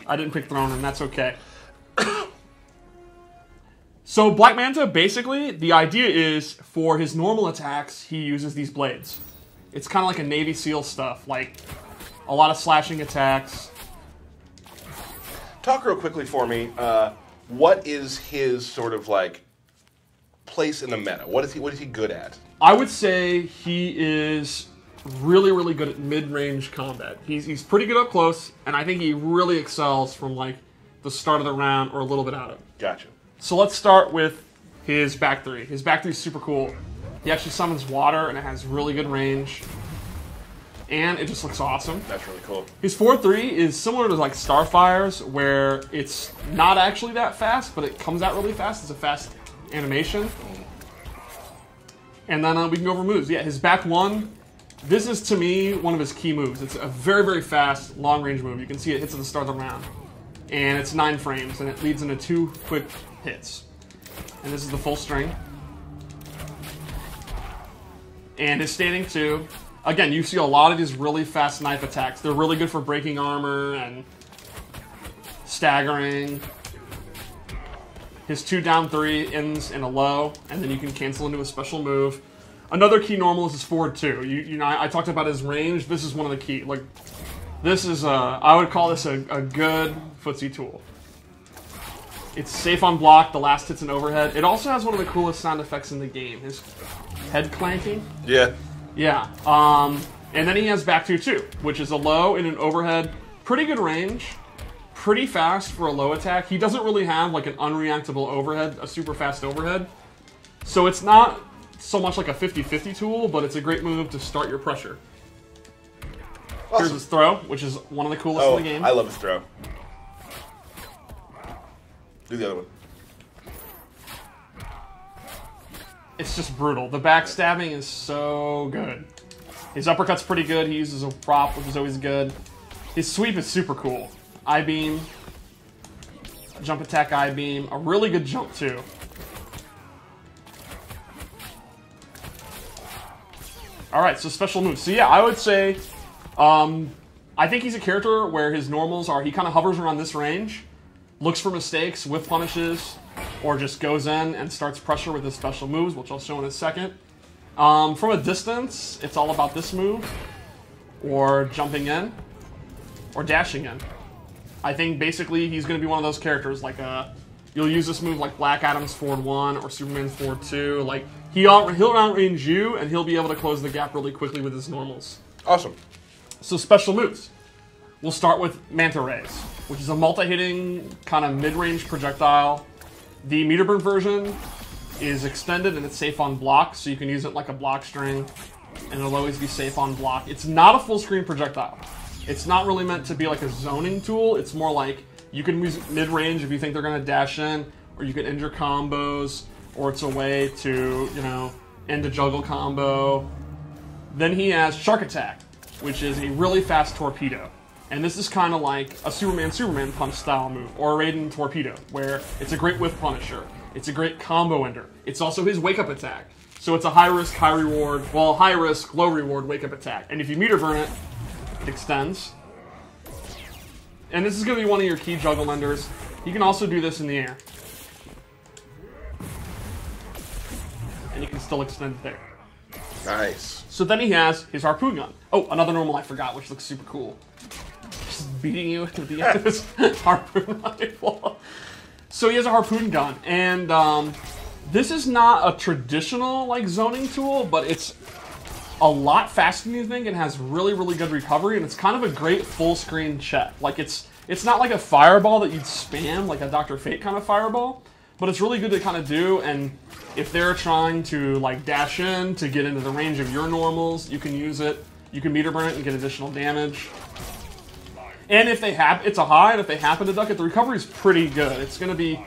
I didn't pick Throne, and that's okay. So Black Manta, basically, the idea is for his normal attacks, he uses these blades. It's kind of like a Navy SEAL stuff, like a lot of slashing attacks. Talk real quickly for me. What is his sort of like place in the meta? What is he good at? I would say he is really, really good at mid-range combat. He's pretty good up close, and I think he really excels from like the start of the round or a little bit out of it. Gotcha. So let's start with his back three. His back three is super cool. He actually summons water, and it has really good range. And it just looks awesome. That's really cool. His 4-3 is similar to like Starfire's, where it's not actually that fast, but it comes out really fast. It's a fast animation. And then we can go over moves. Yeah, his back one, this is to me one of his key moves. It's a very, very fast, long-range move. You can see it hits at the start of the round. And it's 9 frames, and it leads into 2 quick hits. And this is the full string. And his standing 2. Again, you see a lot of these really fast knife attacks. They're really good for breaking armor and staggering. His 2 down 3 ends in a low, and then you can cancel into a special move. Another key normal is his forward 2. You know, I talked about his range. This is one of the key. Like, this is I would call this a good footsie tool. It's safe on block. The last hit's an overhead. It also has one of the coolest sound effects in the game. His head clanking. Yeah. Yeah. And then he has back 2 too, which is a low and an overhead. Pretty good range. Pretty fast for a low attack. He doesn't really have like an unreactable overhead, a super fast overhead. So it's not so much like a 50-50 tool, but it's a great move to start your pressure. Awesome. Here's his throw, which is one of the coolest in the game. I love his throw. Do the other one. It's just brutal. The backstabbing is so good. His uppercut's pretty good. He uses a prop, which is always good. His sweep is super cool. I-beam. Jump attack I-beam. A really good jump, too. Alright, so special moves. So yeah, I would say... I think he's a character where his normals are... He kind of hovers around this range. Looks for mistakes, whiff punishes, or just goes in and starts pressure with his special moves, which I'll show in a second. From a distance, it's all about this move, or jumping in, or dashing in. I think basically he's going to be one of those characters, like you'll use this move like Black Adam's forward 1 or Superman's forward 2. Like he'll outrange you, and he'll be able to close the gap really quickly with his normals. Awesome. So special moves. We'll start with Manta Rays, which is a multi-hitting kind of mid-range projectile. The meter burn version is extended and it's safe on block, so you can use it like a block string, and it'll always be safe on block. It's not a full-screen projectile. It's not really meant to be like a zoning tool. It's more like you can use it mid-range if you think they're going to dash in, or you can end your combos, or it's a way to, you know, end a juggle combo. Then he has Shark Attack, which is a really fast torpedo. And this is kind of like a Superman punch style move, or a Raiden torpedo, where it's a great whiff punisher. It's a great combo ender. It's also his wake up attack. So it's a high risk, high reward, well, high risk, low reward wake up attack. And if you meter burn it, it extends. And this is going to be one of your key juggle enders. You can also do this in the air. And you can still extend it there. Nice. So then he has his harpoon gun. Oh, another normal I forgot, which looks super cool. Just beating you with the end of his harpoon rifle. So he has a harpoon gun, and this is not a traditional like zoning tool, but it's a lot faster than you think and has really, really good recovery, and it's kind of a great full screen check. Like it's not like a fireball that you'd spam, like a Dr. Fate kind of fireball, but it's really good to kind of do, and if they're trying to like dash in to get into the range of your normals, you can use it. You can meter burn it and get additional damage. And if they it's a high, and if they happen to duck it, the recovery is pretty good. It's going to be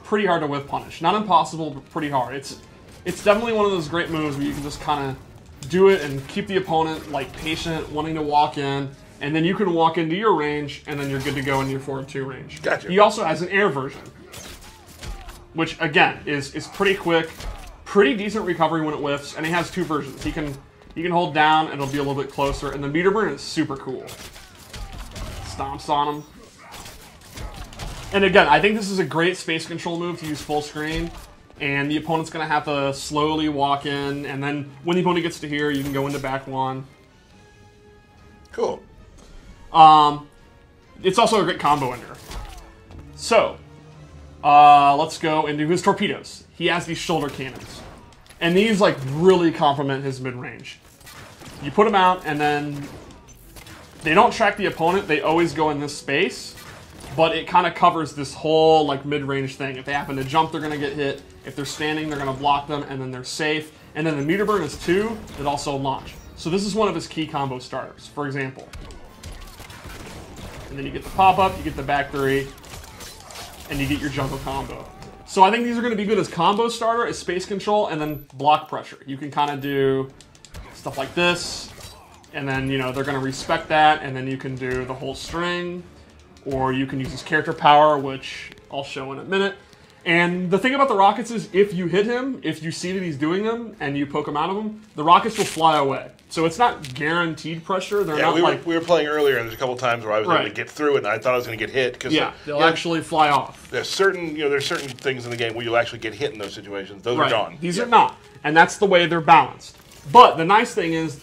pretty hard to whiff punish. Not impossible, but pretty hard. It's definitely one of those great moves where you can just kind of do it and keep the opponent like patient, wanting to walk in, and then you can walk into your range, and then you're good to go into your forward 2 range. Gotcha. He also has an air version, which again is pretty quick, pretty decent recovery when it whiffs, and he has 2 versions. You can hold down and it'll be a little bit closer, and the meter burn is super cool. stomps on him. And again, I think this is a great space control move to use full screen. And the opponent's going to have to slowly walk in. And then when the opponent gets to here, you can go into back one. Cool. It's also a great combo ender. So, let's go into his torpedoes. He has these shoulder cannons. And these, like, really complement his mid-range. You put them out, and then they don't track the opponent. They always go in this space. But it kind of covers this whole, like, mid-range thing. If they happen to jump, they're going to get hit. If they're standing, they're going to block them, and then they're safe. And then the meter burn is 2 that also launch. So this is one of his key combo starters, for example. And then you get the pop-up, you get the back 3, and you get your jungle combo. So I think these are going to be good as combo starter, as space control, and then block pressure. You can kind of do stuff like this, and then, you know, they're going to respect that, and then you can do the whole string, or you can use his character power, which I'll show in a minute. And the thing about the rockets is, if you hit him, if you see that he's doing them, and you poke him out of them, the rockets will fly away. So it's not guaranteed pressure. They're not we were playing earlier, and there's a couple times where I was able to get through it, and I thought I was going to get hit. Cause they'll actually fly off. There's certain things in the game where you'll actually get hit in those situations. Those are gone. These are not, and that's the way they're balanced. But the nice thing is,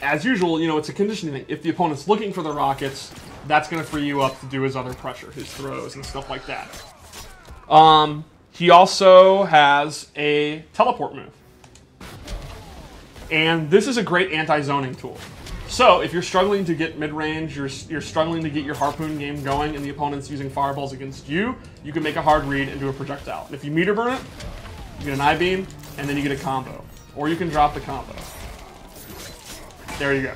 as usual, you know, it's a conditioning thing. If the opponent's looking for the rockets, that's going to free you up to do his other pressure, his throws, and stuff like that. He also has a teleport move. And this is a great anti-zoning tool. So if you're struggling to get mid-range, you're struggling to get your harpoon game going, and the opponent's using fireballs against you, you can make a hard read and do a projectile. And if you meter burn it, you get an I-beam, and then you get a combo. Or you can drop the combo. There you go.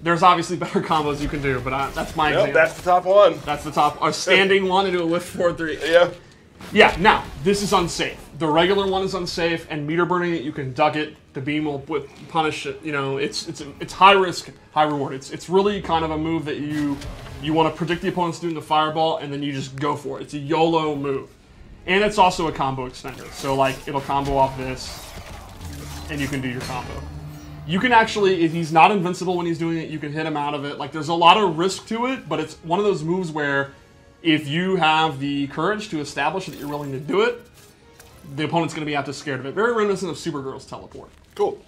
There's obviously better combos you can do, but that's my example. That's the top one. That's the top. A standing one and do a lift 4-3. Yeah. Yeah, now, this is unsafe. The regular one is unsafe, and meter burning it, you can duck it. The beam will punish it. You know, it's high risk, high reward. It's really kind of a move that you want to predict the opponent's doing the fireball, and then you just go for it. It's a YOLO move. And it's also a combo extender. So, like, it'll combo off this, and you can do your combo. You can actually, if he's not invincible when he's doing it, you can hit him out of it. Like, there's a lot of risk to it, but it's one of those moves where if you have the courage to establish that you're willing to do it, the opponent's going to be out to scared of it. Very reminiscent of Supergirl's teleport. Cool.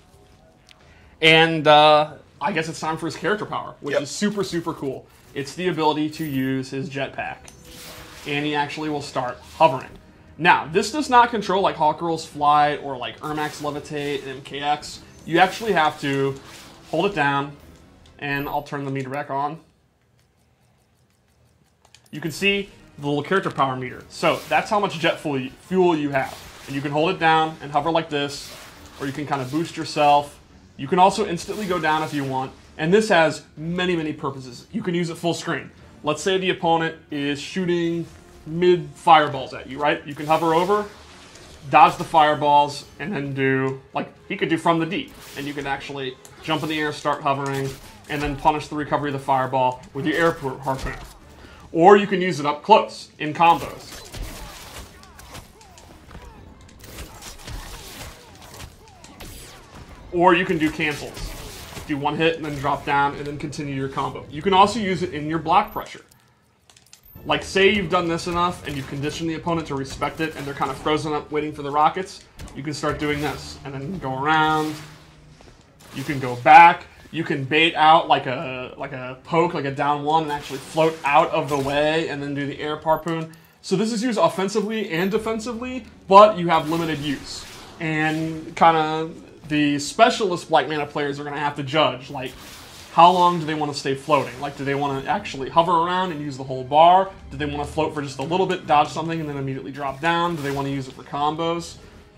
And I guess it's time for his character power, which is super, super cool. It's the ability to use his jetpack. And he actually will start hovering. Now, this does not control like Hawkgirl's Flight or like Ermac Levitate and MKX. You actually have to hold it down, and I'll turn the meter back on. You can see the little character power meter. So that's how much jet fuel you have. And you can hold it down and hover like this, or you can kind of boost yourself. You can also instantly go down if you want. And this has many, many purposes. You can use it full screen. Let's say the opponent is shooting mid fireballs at you, right? You can hover over, dodge the fireballs, and then do, like, he could do from the deep. And you can actually jump in the air, start hovering, and then punish the recovery of the fireball with your air harpoon. Or you can use it up close in combos. Or you can do cancels. Do one hit and then drop down and then continue your combo. You can also use it in your block pressure. Like, say you've done this enough and you've conditioned the opponent to respect it and they're kind of frozen up waiting for the rockets, you can start doing this. And then go around. You can go back. You can bait out like a poke, like a down one, and actually float out of the way and then do the air harpoon. So this is used offensively and defensively, but you have limited use. And kind of the specialist Black Mana players are going to have to judge, like, how long do they want to stay floating? Like, do they want to actually hover around and use the whole bar? Do they want to float for just a little bit, dodge something, and then immediately drop down? Do they want to use it for combos?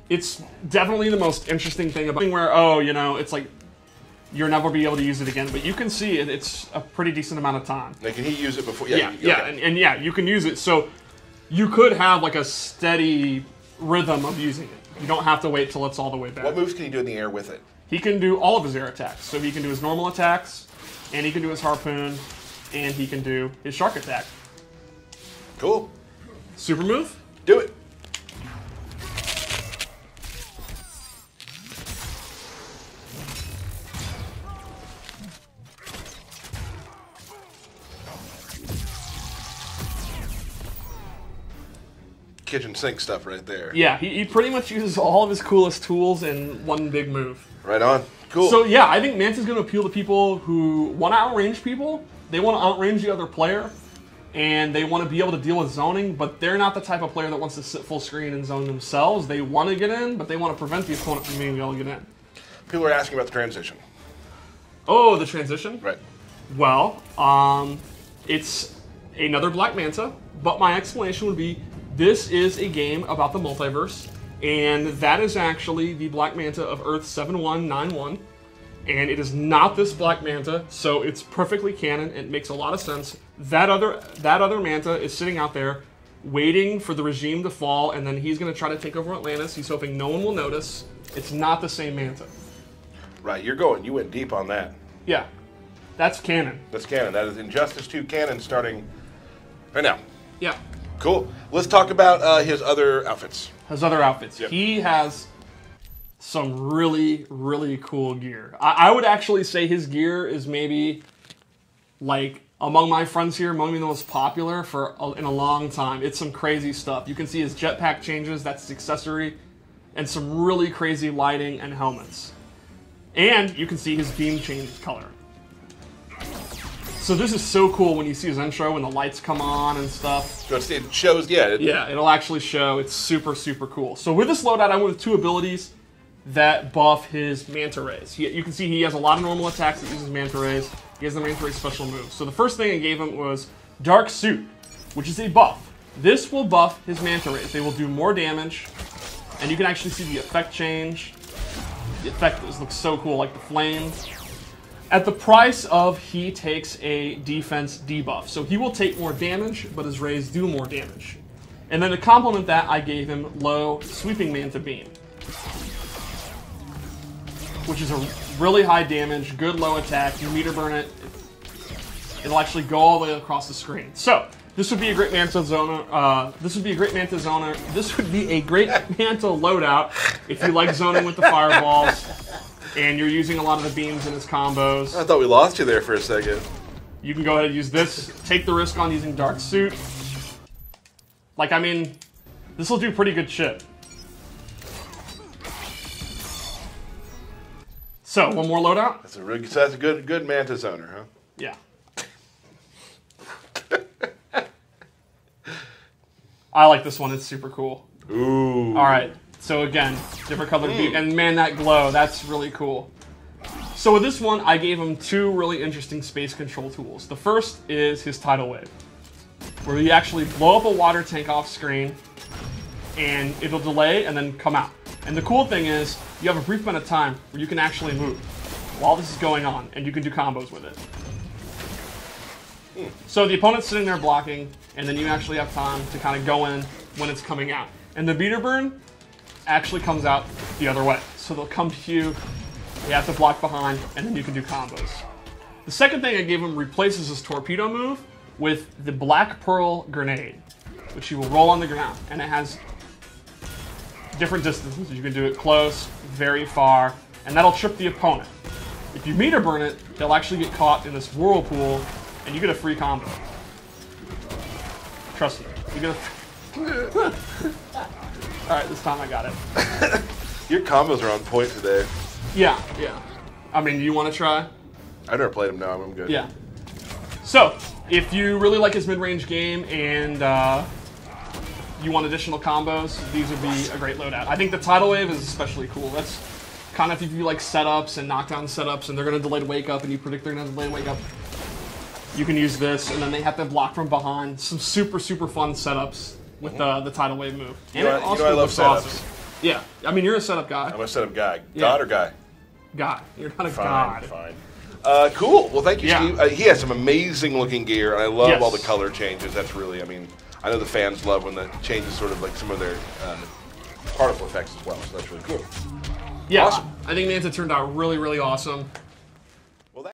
It's definitely the most interesting thing about where, oh, you know, it's like, you'll never be able to use it again, but you can see it. It's a pretty decent amount of time. Like, can he use it before? Yeah, and yeah, you can use it. So you could have like a steady rhythm of using it. You don't have to wait till it's all the way back. What moves can he do in the air with it? He can do all of his air attacks. So he can do his normal attacks, and he can do his harpoon, and he can do his shark attack. Cool. Super move? Do it. kitchen sink stuff right there. Yeah, he pretty much uses all of his coolest tools in one big move. Right on. Cool. So yeah, I think Manta's going to appeal to people who want to outrange people. They want to outrange the other player, and they want to be able to deal with zoning, but they're not the type of player that wants to sit full screen and zone themselves. They want to get in, but they want to prevent the opponent from being able to get in. People are asking about the transition. Oh, the transition? Right. Well, it's another Black Manta, but my explanation would be this is a game about the multiverse, and that is actually the Black Manta of Earth 7191, and it is not this Black Manta, so it's perfectly canon. It makes a lot of sense. That other Manta is sitting out there waiting for the regime to fall, and then he's going to try to take over Atlantis. He's hoping no one will notice. It's not the same Manta. Right, you went deep on that. Yeah, that's canon. That's canon. That is Injustice 2 canon starting right now. Yeah. Cool. Let's talk about his other outfits. His other outfits. Yep. He has some really, really cool gear. I would actually say his gear is maybe, like, among my friends here, among the most popular in a long time. It's some crazy stuff. You can see his jetpack changes, that's his accessory, and some really crazy lighting and helmets. And you can see his beam change color. So this is so cool when you see his intro, when the lights come on and stuff. So it shows, yeah. Yeah, it'll actually show. It's super, super cool. So with this loadout, I went with 2 abilities that buff his Manta Rays. You can see he has a lot of normal attacks that uses Manta Rays. He has the Manta Ray special moves. So the first thing I gave him was Dark Suit, which is a buff. This will buff his Manta Rays. They will do more damage, and you can actually see the effect change. The effect looks so cool, like the flames. At the price of he takes a defense debuff. So he will take more damage, but his rays do more damage. And then to complement that, I gave him low sweeping Manta Beam, which is a really high damage, good low attack. You meter burn it, it'll actually go all the way across the screen. So this would be a great Manta zoner. This would be a great Manta loadout if you like zoning with the fireballs and you're using a lot of the beams in his combos. I thought we lost you there for a second. You can go ahead and use this. Take the risk on using Dark Suit. Like, I mean, this will do pretty good shit. So, one more loadout? That's a good Manta zoner, huh? Yeah. I like this one. It's super cool. Ooh. All right. So again, different colored beam, and man, that glow, that's really cool. So with this one, I gave him 2 really interesting space control tools. The first is his tidal wave, where you actually blow up a water tank off screen, and it'll delay and then come out. And the cool thing is, you have a brief amount of time where you can actually move while this is going on, and you can do combos with it. So the opponent's sitting there blocking, and then you actually have time to kind of go in when it's coming out. And the meter burn actually comes out the other way. So they'll come to you, you have to block behind, and then you can do combos. The second thing I gave him replaces his torpedo move with the Black Pearl Grenade, which you will roll on the ground, and it has different distances. You can do it close, very far, and that'll trip the opponent. If you meter burn it, they'll actually get caught in this whirlpool, and you get a free combo. Trust me, you get a... Alright, this time I got it. Your combos are on point today. Yeah, yeah. I mean, you want to try? I've never played him, no, I'm good. Yeah. So, if you really like his mid-range game and you want additional combos, these would be a great loadout. I think the tidal wave is especially cool. That's kind of if you like setups and knockdown setups and they're going to delay to wake up and you predict they're going to delay to wake up, you can use this, and then they have to block from behind. Some super, super fun setups with the tidal wave move. And I love setups. Awesome. Yeah, I mean, you're a setup guy. I'm a setup guy. Yeah. God or guy? Guy. You're not a Fine, god. fine. Cool. Well, thank you, Yeah. Steve. He has some amazing looking gear, and I love Yes. all the color changes. That's really, I mean, I know the fans love when the changes sort of like some of their particle effects as well, so that's really cool. Yeah, Awesome. I think Manta turned out really, really awesome.